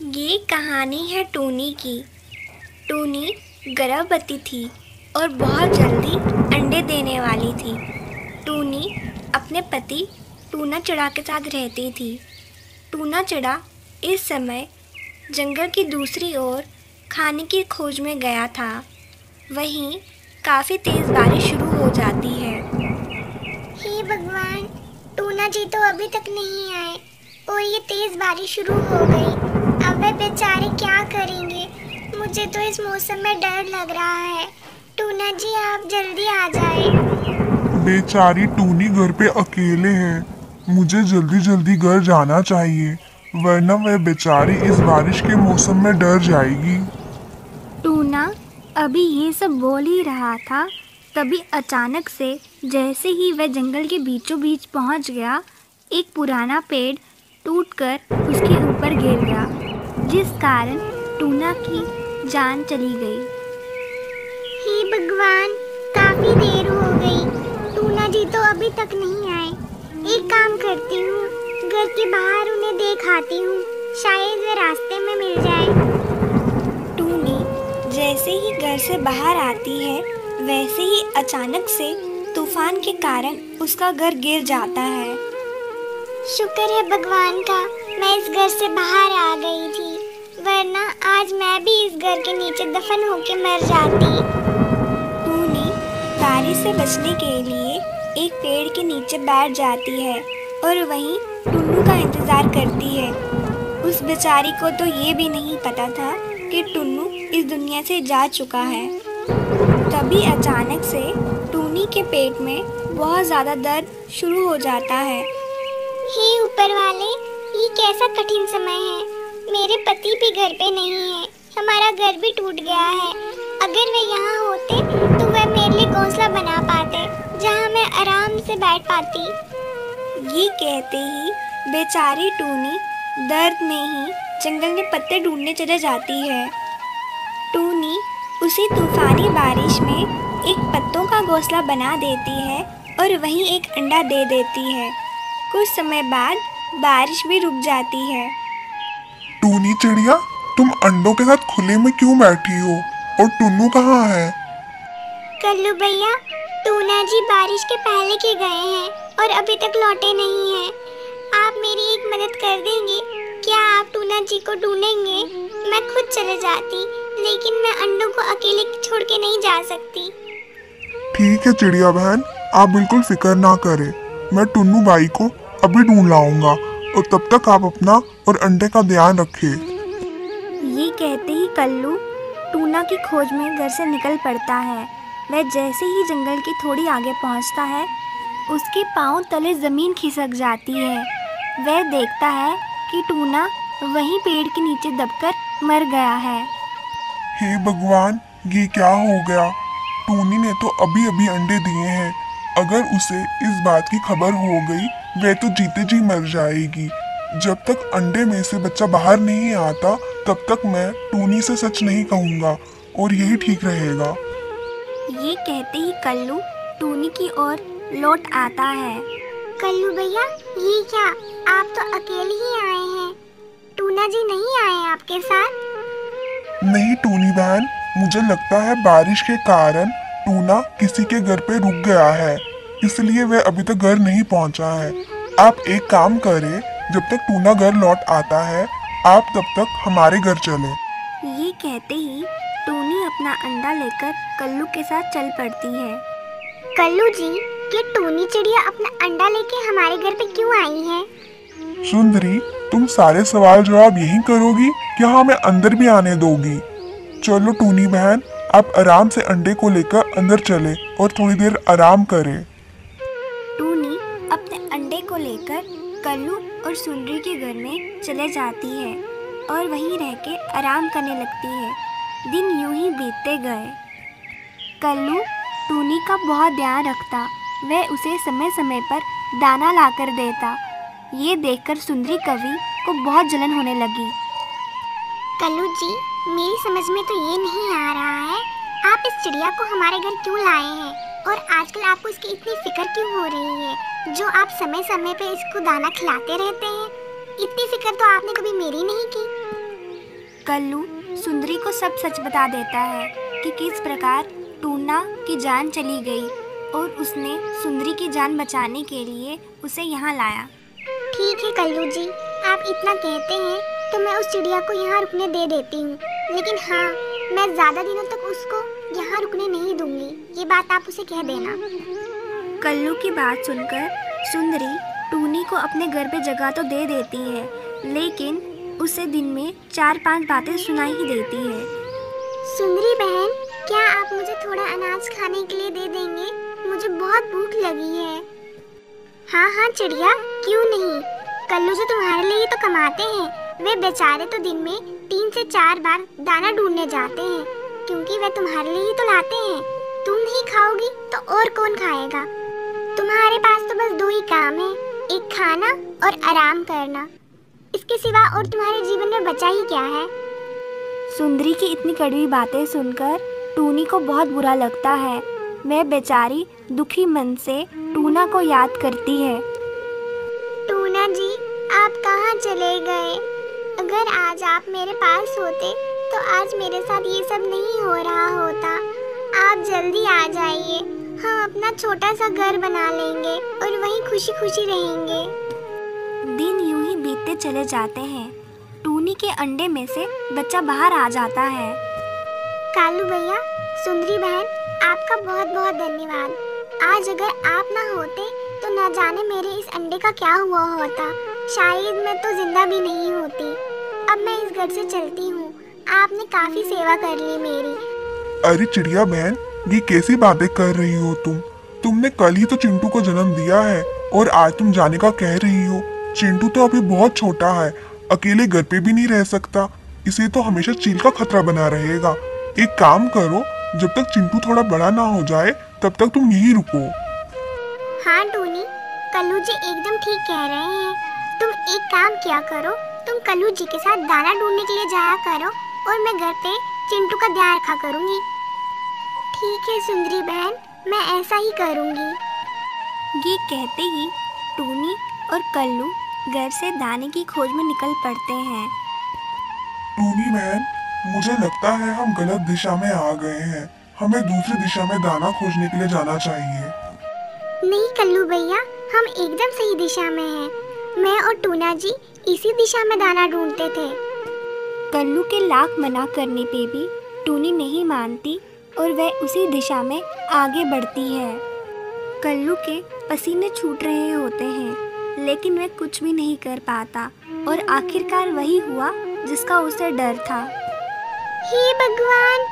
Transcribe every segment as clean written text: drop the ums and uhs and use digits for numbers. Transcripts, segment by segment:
ये कहानी है टूनी की। टूनी गर्भवती थी और बहुत जल्दी अंडे देने वाली थी। टूनी अपने पति टूना चिड़ा के साथ रहती थी। टूना चिड़ा इस समय जंगल की दूसरी ओर खाने की खोज में गया था। वहीं काफ़ी तेज़ बारिश शुरू हो जाती है। हे भगवान, टूना जी तो अभी तक नहीं आए और ये तेज बारिश शुरू हो गई। अब वे बेचारे क्या करेंगे? मुझे तो इस मौसम में डर लग रहा है। टूना जी आप जल्दी आ जाए। बेचारी टूनी घर पे अकेले है। मुझे जल्दी जल्दी घर जाना चाहिए, वरना वह बेचारी इस बारिश के मौसम में डर जाएगी। टूना अभी ये सब बोल ही रहा था, तभी अचानक से जैसे ही वह जंगल के बीचों बीच पहुंच गया, एक पुराना पेड़ टूटकर उसके ऊपर गिर गया, जिस कारण टूना की जान चली गई। हे भगवान, काफी देर हो गई। टूना जी तो अभी तक नहीं आए। एक काम करती हूँ, घर के बाहर उन्हें देख आती हूँ, शायद वे रास्ते में मिल जाए। टूनी जैसे ही घर से बाहर आती है, वैसे ही अचानक से तूफान के कारण उसका घर गिर जाता है। शुक्र है भगवान का, मैं इस घर से बाहर आ गई थी, वरना आज मैं भी इस घर के नीचे दफन होके मर जाती। टूनी बारिश से बचने के लिए एक पेड़ के नीचे बैठ जाती है और वहीं टुन्नू का इंतजार करती है। उस बेचारी को तो ये भी नहीं पता था कि टुन्नू इस दुनिया से जा चुका है। तभी अचानक से टूनी के पेट में बहुत ज़्यादा दर्द शुरू हो जाता है। हे ऊपर वाले, ये कैसा कठिन समय है। मेरे पति भी घर पे नहीं है, हमारा घर भी टूट गया है। अगर वे यहाँ होते तो वे मेरे लिए घोंसला बना पाते, जहाँ मैं आराम से बैठ पाती। ये कहते ही बेचारी टूनी दर्द में ही जंगल में पत्ते ढूंढने चले जाती है। टूनी उसी तूफानी बारिश में एक पत्तों का घोंसला बना देती है और वहीं एक अंडा दे देती है। कुछ समय बाद बारिश भी रुक जाती है। टूनी चिड़िया, तुम अंडों के साथ खुले में क्यों बैठी हो? और टुन्नू कहाँ है? कल्लू भैया, टूना जी बारिश के पहले के गए हैं और अभी तक लौटे नहीं हैं। आप मेरी एक मदद कर देंगे? क्या आप टूना जी को ढूंढेंगे? मैं खुद चले जाती, लेकिन मैं अंडों को अकेले छोड़ के नहीं जा सकती। ठीक है चिड़िया बहन, आप बिल्कुल फिक्र ना करें। मैं टुन्नू भाई को अभी ढूंढ लाऊंगा और तब तक आप अपना और अंडे का ध्यान रखिए। ये कहते ही कल्लू टूना की खोज में घर से निकल पड़ता है। वह जैसे ही जंगल की थोड़ी आगे पहुंचता है, उसके पांव तले ज़मीन खिसक जाती है। वह देखता है कि टूना वहीं पेड़ के नीचे दबकर मर गया है। हे भगवान, ये क्या हो गया? टूनी ने तो अभी अभी अंडे दिए हैं। अगर उसे इस बात की खबर हो गई, वह तो जीते जी मर जाएगी। जब तक अंडे में से बच्चा बाहर नहीं आता, तब तक मैं टूनी से सच नहीं कहूँगा और यही ठीक रहेगा। ये कहते ही कल्लू टूनी की ओर लौट आता है। कल्लू भैया, ये क्या, आप तो अकेले ही आए हैं? टूना जी नहीं आए आपके साथ? नहीं टूनी बहन, मुझे लगता है बारिश के कारण टूना किसी के घर पे रुक गया है, इसलिए वह अभी तक घर नहीं पहुंचा है। आप एक काम करें, जब तक टूना घर लौट आता है, आप तब तक हमारे घर चलें। ये कहते ही टूनी अपना अंडा लेकर कल्लू के साथ चल पड़ती है। कल्लू जी, ये टूनी चिड़िया अपना अंडा लेके हमारे घर पे क्यों आई है? सुंदरी, तुम सारे सवाल जवाब यही करोगी या हमें अंदर भी आने दोगी? चलो टूनी बहन, आप आराम से अंडे को लेकर अंदर चले और थोड़ी देर आराम करें। टूनी अपने अंडे को लेकर कल्लू और सुंदरी के घर में चले जाती है और वहीं रह के आराम करने लगती है। दिन यूं ही बीतते गए। कल्लू टूनी का बहुत ध्यान रखता। वह उसे समय समय पर दाना लाकर देता। ये देखकर सुंदरी कवि को बहुत जलन होने लगी। कल्लू जी, मेरी समझ में तो ये नहीं आ रहा है, आप इस चिड़िया को हमारे घर क्यों लाए हैं और आजकल आपको इसकी इतनी फिक्र क्यों हो रही है, जो आप समय समय पे इसको दाना खिलाते रहते हैं। इतनी फिक्र तो आपने कभी मेरी नहीं की। कल्लू सुंदरी को सब सच बता देता है कि किस प्रकार टूना की जान चली गई और उसने सुंदरी की जान बचाने के लिए उसे यहाँ लाया। ठीक है कल्लू जी, आप इतना कहते हैं तो मैं उस चिड़िया को यहाँ रुकने दे देती हूँ, लेकिन हाँ, मैं ज़्यादा दिनों तक उसको यहाँ रुकने नहीं दूंगी, ये बात आप उसे कह देना। कल्लू की बात सुनकर सुंदरी टूनी को अपने घर पे जगह तो दे देती है, लेकिन उसे दिन में 4-5 बातें सुनाई ही देती है। सुंदरी बहन, क्या आप मुझे थोड़ा अनाज खाने के लिए दे देंगे? मुझे बहुत भूख लगी है। हाँ हाँ चिड़िया, क्यों नहीं। कल्लू जो तुम्हारे लिए तो कमाते हैं, वे बेचारे तो दिन में 3 से 4 बार दाना ढूंढने जाते हैं, क्योंकि वे तुम्हारे लिए ही तो लाते हैं। तुम नहीं खाओगी तो और कौन खाएगा? तुम्हारे पास तो बस 2 ही काम है, एक खाना और आराम करना। इसके सिवा और तुम्हारे जीवन में बचा ही क्या है? सुंदरी की इतनी कड़वी बातें सुनकर टूनी को बहुत बुरा लगता है। वह बेचारी दुखी मन से टूना को याद करती है। टूना जी, आप कहाँ चले गए? अगर आज आप मेरे पास होते तो आज मेरे साथ ये सब नहीं हो रहा होता। आप जल्दी आ जाइए, हम अपना छोटा सा घर बना लेंगे और वहीं खुशी खुशी रहेंगे। दिन यूं ही बीतते चले जाते हैं। टूनी के अंडे में से बच्चा बाहर आ जाता है। कालू भैया, सुंदरी बहन, आपका बहुत बहुत धन्यवाद। आज अगर आप ना होते तो न जाने मेरे इस अंडे का क्या हुआ होता। शायद मैं तो जिंदा भी नहीं होती। अब मैं इस घर से चलती हूँ। आपने काफी सेवा कर ली मेरी। अरे चिड़िया बहन, ये कैसी बातें कर रही हो तुम? तुमने कल ही तो चिंटू को जन्म दिया है और आज तुम जाने का कह रही हो। चिंटू तो अभी बहुत छोटा है, अकेले घर पे भी नहीं रह सकता। इसे तो हमेशा चील का खतरा बना रहेगा। एक काम करो, जब तक चिंटू थोड़ा बड़ा ना हो जाए तब तक तुम यहीं रुको। हाँ टूनी, कल्लू जी एकदम ठीक कह रहे हैं। तुम एक काम किया करो, तुम कल्लू जी के साथ दाना ढूंढने के लिए जाया करो और मैं घर पे चिंटू का ध्यान रखा करूंगी। ठीक है सुंदरी बहन, मैं ऐसा ही करूंगी। ये कहते ही टूनी और कल्लू घर से दाने की खोज में निकल पड़ते हैं। टूनी बहन, मुझे लगता है हम गलत दिशा में आ गए हैं। हमें दूसरी दिशा में दाना खोजने के लिए जाना चाहिए। नहीं कल्लू भैया, हम एकदम सही दिशा में हैं। मैं और टूना जी इसी दिशा में दाना ढूंढते थे। कल्लू के लाख मना करने पे भी टूनी नहीं मानती और वह उसी दिशा में आगे बढ़ती है। कल्लू के पसीने छूट रहे होते हैं, लेकिन वह कुछ भी नहीं कर पाता और आखिरकार वही हुआ जिसका उसे डर था। हे भगवान,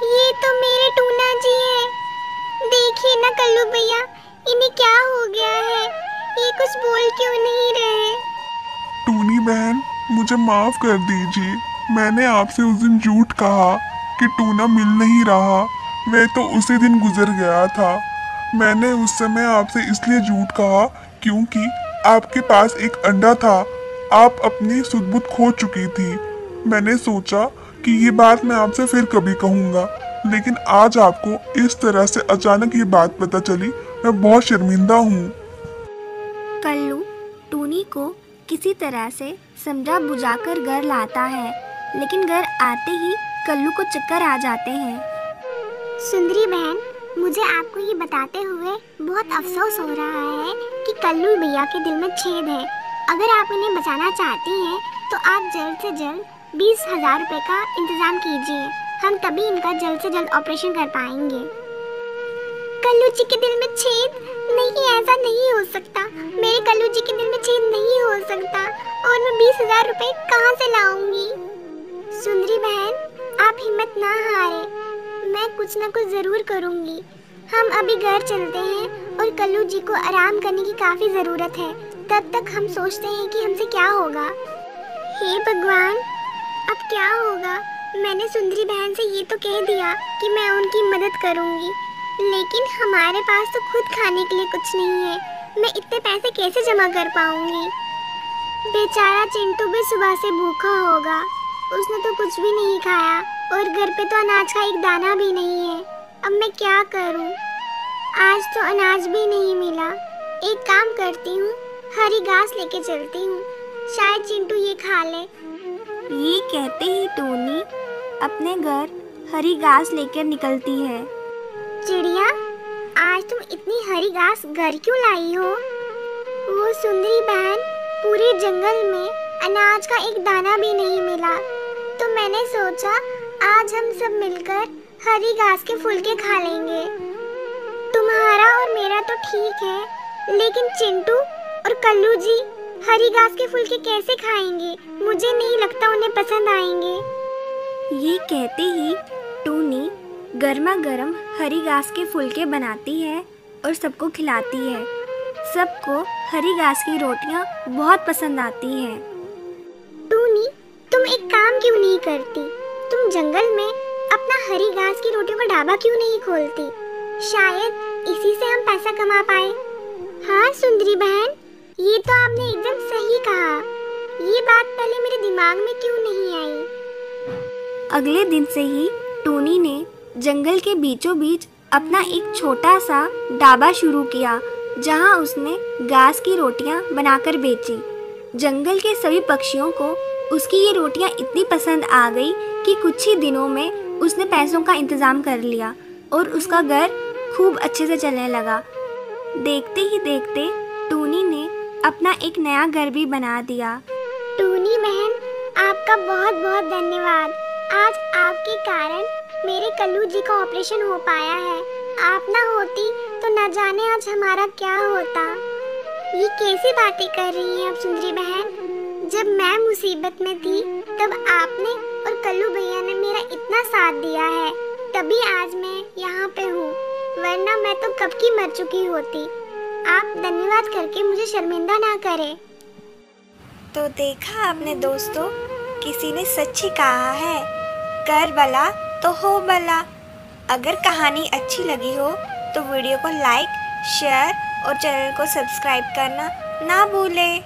ये तो मेरे टूना जी हैं। देखिए ना कल्लू भैया, इन्हें क्या हो गया है? ये कुछ बोल क्यों नहीं रहे? टूनी बहन, मुझे माफ कर दीजिए। मैंने आपसे उस दिन झूठ कहा कि टूना मिल नहीं रहा। वह तो उसी दिन गुजर गया था। मैंने उस समय आपसे इसलिए झूठ कहा क्योंकि आपके पास एक अंडा था। आप अपनी सुध-बुध खो चुकी थी। मैंने सोचा कि ये बात मैं आपसे फिर कभी कहूँगा, लेकिन आज आपको इस तरह से अचानक ये बात पता चली। मैं बहुत शर्मिंदा हूँ। कल्लू टूनी को किसी तरह से समझा बुझाकर घर लाता है, लेकिन घर आते ही कल्लू को चक्कर आ जाते हैं। सुंदरी बहन, मुझे आपको ये बताते हुए बहुत अफसोस हो रहा है कि कल्लू भैया के दिल में छेद है। अगर आप इन्हें बचाना चाहती हैं तो आप जल्द से जल्द 20,000 रुपए का इंतजाम कीजिए। हम तभी इनका जल्द से जल्द ऑपरेशन कर पाएंगे। कल्लू जी के दिल में छेद? नहीं, ऐसा नहीं हो सकता। मेरे कल्लू जी के दिल में छेद नहीं हो सकता और मैं 20,000 रुपए कहाँ से लाऊंगी? सुंदरी बहन, आप हिम्मत ना हारे। मैं कुछ ना कुछ जरूर करूंगी। हम अभी घर चलते हैं और कल्लू जी को आराम करने की काफी जरूरत है। तब तक हम सोचते हैं कि हमसे क्या होगा। हे भगवान, अब क्या होगा? मैंने सुंदरी बहन से ये तो कह दिया कि मैं उनकी मदद करूंगी, लेकिन हमारे पास तो खुद खाने के लिए कुछ नहीं है। मैं इतने पैसे कैसे जमा कर पाऊंगी? बेचारा चिंटू भी सुबह से भूखा होगा। उसने तो कुछ भी नहीं खाया और घर पे तो अनाज का एक दाना भी नहीं है। अब मैं क्या करूं? आज तो अनाज भी नहीं मिला। एक काम करती हूँ, हरी घास लेके चलती हूँ, शायद चिंटू ये खा ले। ये कहते ही टूनी अपने घर हरी घास लेकर निकलती है। चिड़िया, आज तुम इतनी हरी घास घर क्यों लाई हो? वो सुंदरी बहन, पूरे जंगल में अनाज का एक दाना भी नहीं मिला, तो मैंने सोचा आज हम सब मिलकर हरी घास के फुलके खा लेंगे। तुम्हारा और मेरा तो ठीक है, लेकिन चिंटू और कल्लू जी हरी घास के फुलके कैसे खाएंगे? मुझे नहीं लगता उन्हें पसंद आएंगे। ये कहते ही टूनी गर्मा गर्म हरी घास के फुलके बनाती है और सबको खिलाती है। सबको हरी घास की रोटियां बहुत पसंद आती हैं। टूनी, तुम एक काम क्यों नहीं करती? तुम जंगल में अपना हरी घास की रोटियों का ढाबा क्यों नहीं खोलती? शायद इसी से हम पैसा कमा पाए। हाँ सुंदरी बहन, ये तो आपने एकदम सही कहा। ये बात पहले मेरे दिमाग में क्यों नहीं आई? अगले दिन से ही टूनी ने जंगल के बीचों बीच अपना एक छोटा सा ढाबा शुरू किया, जहां उसने घास की रोटियां बनाकर बेची। जंगल के सभी पक्षियों को उसकी ये रोटियां इतनी पसंद आ गई कि कुछ ही दिनों में उसने पैसों का इंतज़ाम कर लिया और उसका घर खूब अच्छे से चलने लगा। देखते ही देखते टूनी ने अपना एक नया घर भी बना दिया। टूनी बहन, आपका बहुत बहुत धन्यवाद। आज आपके कारण मेरे कल्लू जी का ऑपरेशन हो पाया है। आप ना होती तो न जाने आज हमारा क्या होता। ये कैसी बातें कर रही हैं आप सुंदरी बहन? जब मैं मुसीबत में थी तब आपने और कल्लू भैया ने मेरा इतना साथ दिया है, तभी आज मैं यहाँ पे हूँ, वरना मैं तो कब की मर चुकी होती। आप धन्यवाद करके मुझे शर्मिंदा ना करें। तो देखा आपने दोस्तों, किसी ने सच ही कहा है, कर भला तो हो भला। अगर कहानी अच्छी लगी हो तो वीडियो को लाइक, शेयर और चैनल को सब्सक्राइब करना ना भूलें।